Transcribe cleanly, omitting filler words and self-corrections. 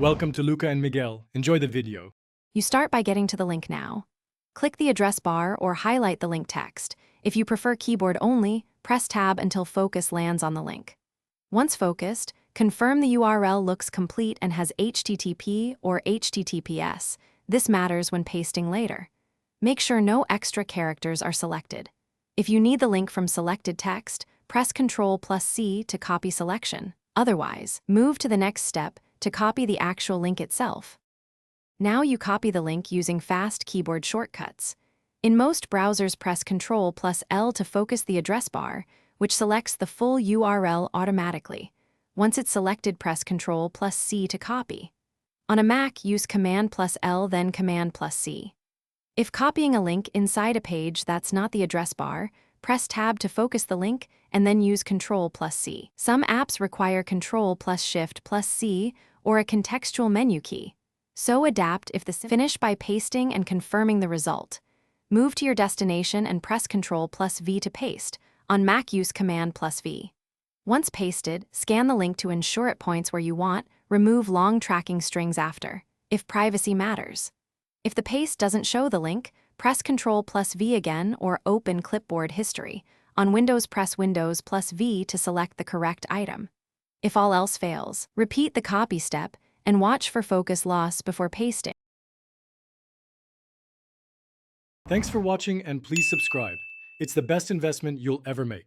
Welcome to Luca and Miguel. Enjoy the video. You start by getting to the link now. Click the address bar or highlight the link text. If you prefer keyboard only, press Tab until focus lands on the link. Once focused, confirm the URL looks complete and has HTTP or HTTPS. This matters when pasting later. Make sure no extra characters are selected. If you need the link from selected text, press Ctrl+C to copy selection. Otherwise, move to the next step to copy the actual link itself. Now you copy the link using fast keyboard shortcuts. In most browsers, press Ctrl+L to focus the address bar, which selects the full URL automatically. Once it's selected, press Ctrl+C to copy. On a Mac, use Command+L then Command+C. If copying a link inside a page that's not the address bar, press Tab to focus the link and then use Ctrl+C. Some apps require Ctrl+Shift+C or a contextual menu key. So adapt if finish by pasting and confirming the result. Move to your destination and press Ctrl+V to paste. On Mac, use Command+V. Once pasted, scan the link to ensure it points where you want. Remove long tracking strings after, if privacy matters. If the paste doesn't show the link, press Ctrl+V again or open clipboard history. On Windows, press Windows+V to select the correct item. If all else fails, repeat the copy step and watch for focus loss before pasting. Thanks for watching and please subscribe. It's the best investment you'll ever make.